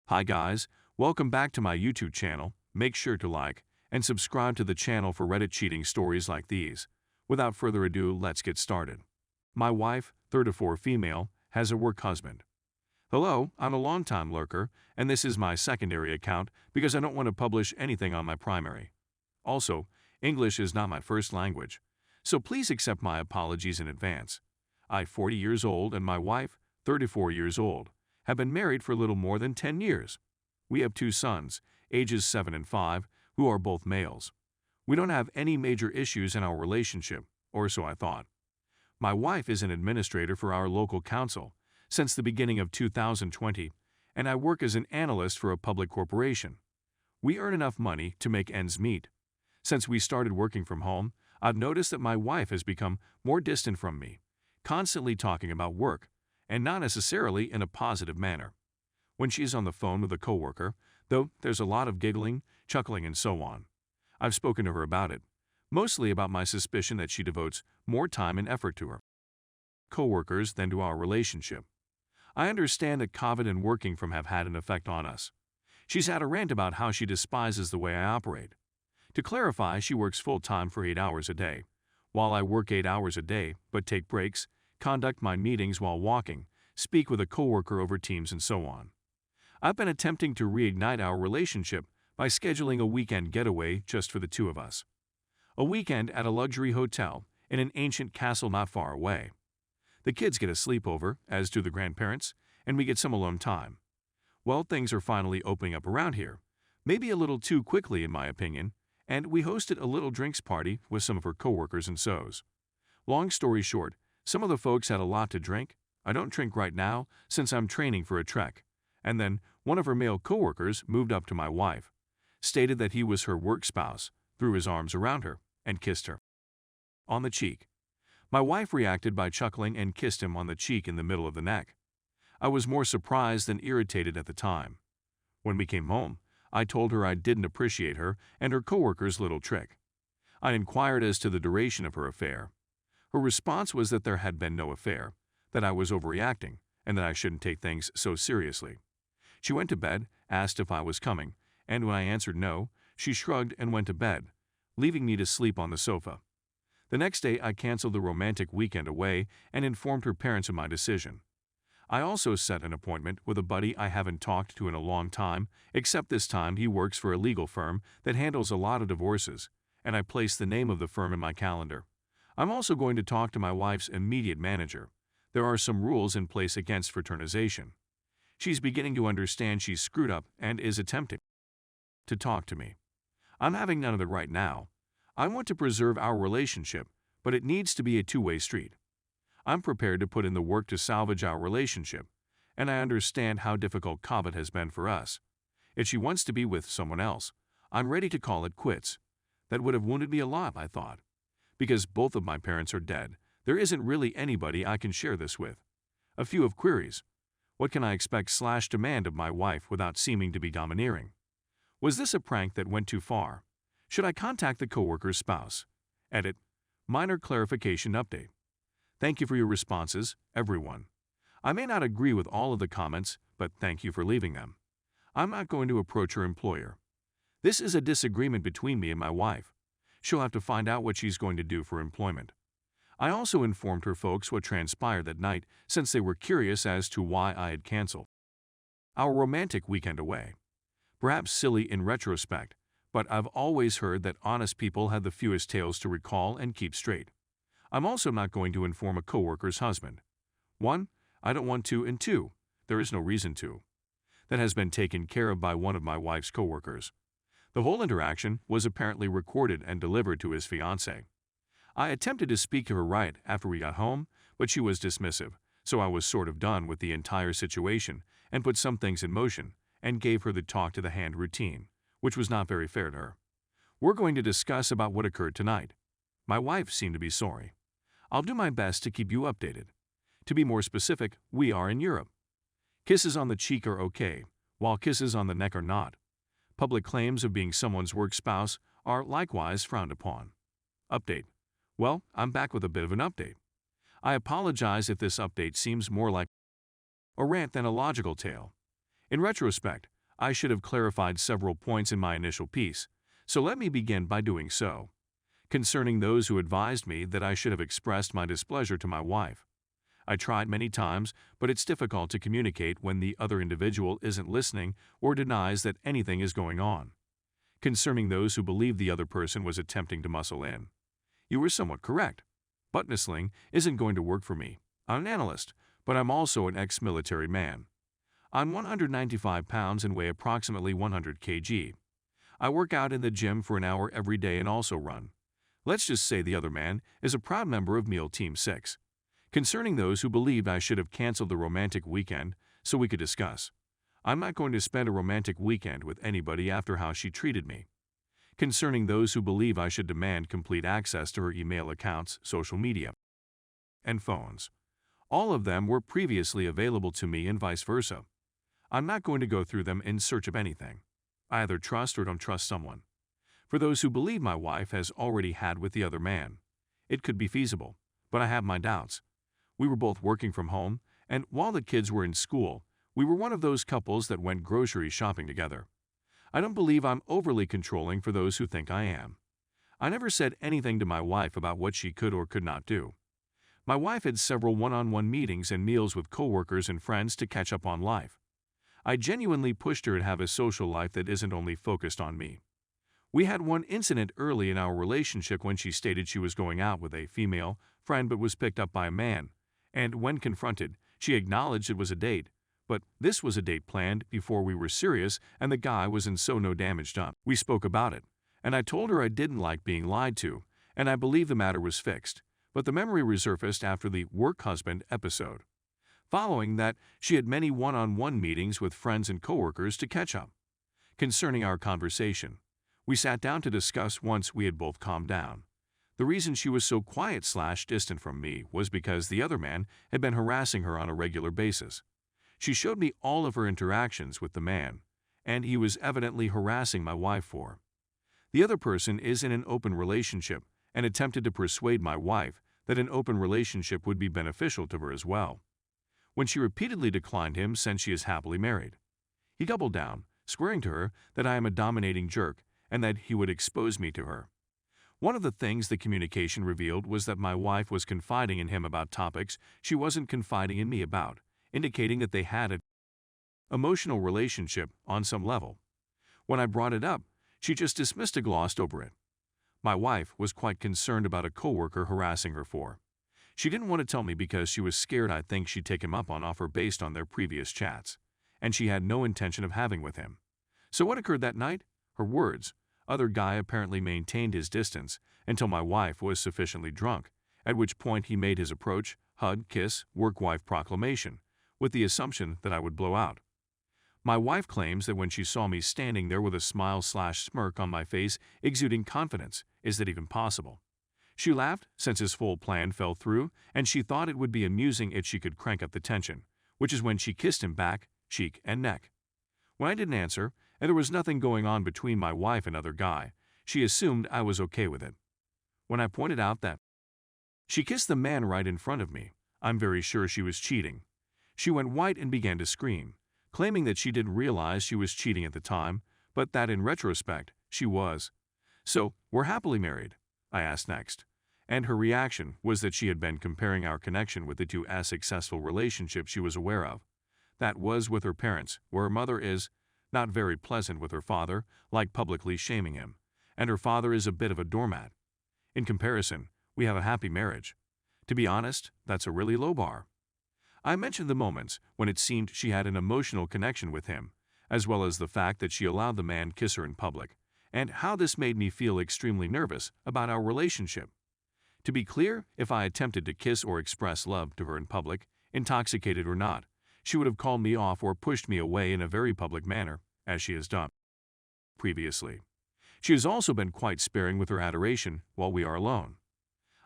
Hi guys, welcome back to my YouTube channel. Make sure to like and subscribe to the channel for Reddit cheating stories like these. Without further ado, let's get started. My wife, 34 female, has a work husband. Hello, I'm a long-time lurker, and this is my secondary account because I don't want to publish anything on my primary. Also, English is not my first language, so please accept my apologies in advance. I'm 40 years old and my wife, 34 years old, have been married for a little more than 10 years. We have 2 sons, ages 7 and 5, who are both males. We don't have any major issues in our relationship, or so I thought. My wife is an administrator for our local council since the beginning of 2020, and I work as an analyst for a public corporation. We earn enough money to make ends meet. Since we started working from home, I've noticed that my wife has become more distant from me, constantly talking about work, and not necessarily in a positive manner. When she's on the phone with a coworker, though, there's a lot of giggling, chuckling, and so on. I've spoken to her about it, mostly about my suspicion that she devotes more time and effort to her coworkers than to our relationship. I understand that COVID and working from have had an effect on us. She's had a rant about how she despises the way I operate. To clarify, she works full-time for 8 hours a day, while I work 8 hours a day but take breaks, conduct my meetings while walking, speak with a coworker over Teams, and so on. I've been attempting to reignite our relationship by scheduling a weekend getaway just for the 2 of us. A weekend at a luxury hotel in an ancient castle not far away. The kids get a sleepover, as do the grandparents, and we get some alone time. Well, things are finally opening up around here, maybe a little too quickly in my opinion, and we hosted a little drinks party with some of her coworkers and so's. Long story short, some of the folks had a lot to drink. I don't drink right now since I'm training for a trek. And then one of her male coworkers moved up to my wife, stated that he was her work spouse, threw his arms around her, and kissed her on the cheek. My wife reacted by chuckling and kissed him on the cheek in the middle of the neck. I was more surprised than irritated at the time. When we came home, I told her I didn't appreciate her and her coworker's little trick. I inquired as to the duration of her affair. Her response was that there had been no affair, that I was overreacting, and that I shouldn't take things so seriously. She went to bed, asked if I was coming, and when I answered no, she shrugged and went to bed, leaving me to sleep on the sofa. The next day, I canceled the romantic weekend away and informed her parents of my decision. I also set an appointment with a buddy I haven't talked to in a long time, except this time he works for a legal firm that handles a lot of divorces, and I placed the name of the firm in my calendar. I'm also going to talk to my wife's immediate manager. There are some rules in place against fraternization. She's beginning to understand she's screwed up and is attempting to talk to me. I'm having none of it right now. I want to preserve our relationship, but it needs to be a two-way street. I'm prepared to put in the work to salvage our relationship, and I understand how difficult COVID has been for us. If she wants to be with someone else, I'm ready to call it quits. That would have wounded me a lot, I thought. Because both of my parents are dead, there isn't really anybody I can share this with. A few of queries. What can I expect/demand of my wife without seeming to be domineering? Was this a prank that went too far? Should I contact the coworker's spouse? Edit. Minor clarification update. Thank you for your responses, everyone. I may not agree with all of the comments, but thank you for leaving them. I'm not going to approach her employer. This is a disagreement between me and my wife. She'll have to find out what she's going to do for employment. I also informed her folks what transpired that night since they were curious as to why I had canceled our romantic weekend away. Perhaps silly in retrospect, but I've always heard that honest people have the fewest tales to recall and keep straight. I'm also not going to inform a coworker's husband. 1. I don't want to, and 2. There is no reason to. That has been taken care of by one of my wife's coworkers. The whole interaction was apparently recorded and delivered to his fiancée. I attempted to speak to her right after we got home, but she was dismissive, so I was sort of done with the entire situation and put some things in motion and gave her the talk to the hand routine, which was not very fair to her. We're going to discuss about what occurred tonight. My wife seemed to be sorry. I'll do my best to keep you updated. To be more specific, we are in Europe. Kisses on the cheek are okay, while kisses on the neck are not. Public claims of being someone's work spouse are likewise frowned upon. Update. Well, I'm back with a bit of an update. I apologize if this update seems more like a rant than a logical tale. In retrospect, I should have clarified several points in my initial piece, so let me begin by doing so. Concerning those who advised me that I should have expressed my displeasure to my wife. I tried many times, but it's difficult to communicate when the other individual isn't listening or denies that anything is going on. Concerning those who believed the other person was attempting to muscle in. You were somewhat correct. Butt-nestling isn't going to work for me. I'm an analyst, but I'm also an ex-military man. I'm 195 pounds and weigh approximately 100 kg. I work out in the gym for an hour every day and also run. Let's just say the other man is a proud member of MEAL Team 6. Concerning those who believed I should have canceled the romantic weekend so we could discuss. I'm not going to spend a romantic weekend with anybody after how she treated me. Concerning those who believe I should demand complete access to her email accounts, social media, and phones. All of them were previously available to me and vice versa. I'm not going to go through them in search of anything. I either trust or don't trust someone. For those who believe my wife has already had with the other man, it could be feasible, but I have my doubts. We were both working from home, and while the kids were in school, we were one of those couples that went grocery shopping together. I don't believe I'm overly controlling for those who think I am. I never said anything to my wife about what she could or could not do. My wife had several one-on-one meetings and meals with coworkers and friends to catch up on life. I genuinely pushed her to have a social life that isn't only focused on me. We had one incident early in our relationship when she stated she was going out with a female friend but was picked up by a man, and when confronted, she acknowledged it was a date, but this was a date planned before we were serious and the guy was in so no damaged up. We spoke about it, and I told her I didn't like being lied to, and I believe the matter was fixed, but the memory resurfaced after the work husband episode. Following that, she had many one-on-one meetings with friends and coworkers to catch up. Concerning our conversation, we sat down to discuss once we had both calmed down. The reason she was so quiet/distant from me was because the other man had been harassing her on a regular basis. She showed me all of her interactions with the man, and he was evidently harassing my wife for. The other person is in an open relationship and attempted to persuade my wife that an open relationship would be beneficial to her as well. When she repeatedly declined him since she is happily married, he doubled down, swearing to her that I am a dominating jerk and that he would expose me to her. One of the things the communication revealed was that my wife was confiding in him about topics she wasn't confiding in me about, indicating that they had an emotional relationship on some level. When I brought it up, she just dismissed and glossed over it. My wife was quite concerned about a coworker harassing her for. She didn't want to tell me because she was scared I'd think she'd take him up on offer based on their previous chats, and she had no intention of having with him. So what occurred that night? Her words. Other guy apparently maintained his distance until my wife was sufficiently drunk, at which point he made his approach, hug, kiss, work wife proclamation, with the assumption that I would blow out. My wife claims that when she saw me standing there with a smile/smirk on my face, exuding confidence, is that even possible? She laughed since his full plan fell through, and she thought it would be amusing if she could crank up the tension, which is when she kissed him back, cheek, and neck. When I didn't answer, and there was nothing going on between my wife and other guy, she assumed I was okay with it. When I pointed out that she kissed the man right in front of me, I'm very sure she was cheating. She went white and began to scream, claiming that she didn't realize she was cheating at the time, but that in retrospect, she was. So, we're happily married? I asked next. And her reaction was that she had been comparing our connection with the two as successful relationships she was aware of. That was with her parents, where her mother is not very pleasant with her father, like publicly shaming him, and her father is a bit of a doormat. In comparison, we have a happy marriage. To be honest, that's a really low bar. I mentioned the moments when it seemed she had an emotional connection with him, as well as the fact that she allowed the man kiss her in public, and how this made me feel extremely nervous about our relationship. To be clear, if I attempted to kiss or express love to her in public, intoxicated or not, she would have called me off or pushed me away in a very public manner, as she has done previously. She has also been quite sparing with her adoration while we are alone.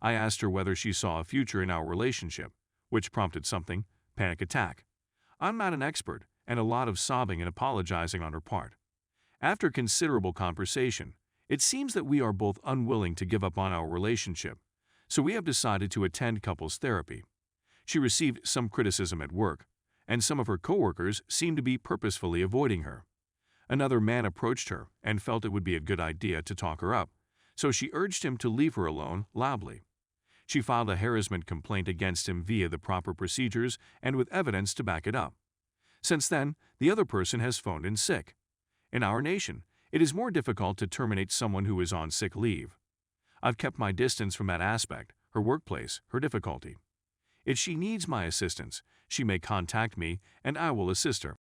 I asked her whether she saw a future in our relationship, which prompted something, panic attack. I'm not an expert, and a lot of sobbing and apologizing on her part. After considerable conversation, it seems that we are both unwilling to give up on our relationship, so we have decided to attend couples therapy. She received some criticism at work, and some of her coworkers seem to be purposefully avoiding her. Another man approached her and felt it would be a good idea to talk her up, so she urged him to leave her alone loudly. She filed a harassment complaint against him via the proper procedures and with evidence to back it up. Since then, the other person has phoned in sick. In our nation, it is more difficult to terminate someone who is on sick leave. I've kept my distance from that aspect, her workplace, her difficulty. If she needs my assistance, she may contact me and I will assist her.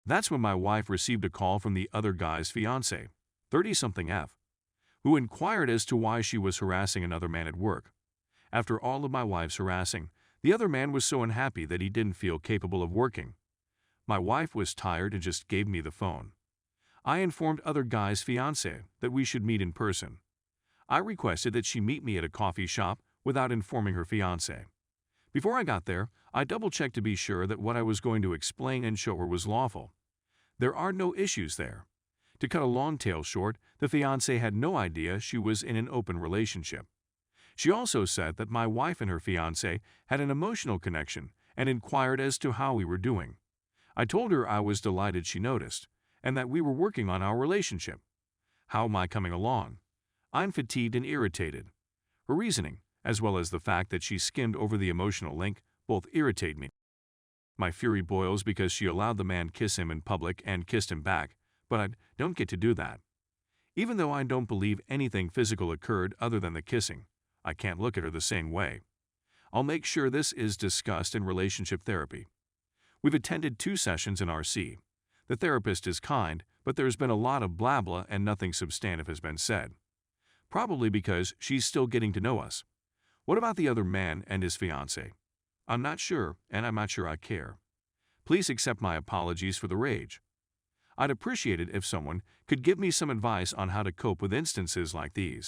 That's when my wife received a call from the other guy's fiancé, 30-something F, who inquired as to why she was harassing another man at work. After all of my wife's harassing, the other man was so unhappy that he didn't feel capable of working. My wife was tired and just gave me the phone. I informed other guy's fiancé that we should meet in person. I requested that she meet me at a coffee shop without informing her fiancé. Before I got there, I double-checked to be sure that what I was going to explain and show her was lawful. There are no issues there. To cut a long tale short, the fiancé had no idea she was in an open relationship. She also said that my wife and her fiancé had an emotional connection and inquired as to how we were doing. I told her I was delighted she noticed, and that we were working on our relationship. How am I coming along? I'm fatigued and irritated. Her reasoning, as well as the fact that she skimmed over the emotional link, both irritate me. My fury boils because she allowed the man kiss him in public and kissed him back, but I don't get to do that. Even though I don't believe anything physical occurred other than the kissing, I can't look at her the same way. I'll make sure this is discussed in relationship therapy. We've attended 2 sessions in RC. The therapist is kind, but there's been a lot of blah blah and nothing substantive has been said. Probably because she's still getting to know us. What about the other man and his fiancé? I'm not sure, and I'm not sure I care. Please accept my apologies for the rage. I'd appreciate it if someone could give me some advice on how to cope with instances like these.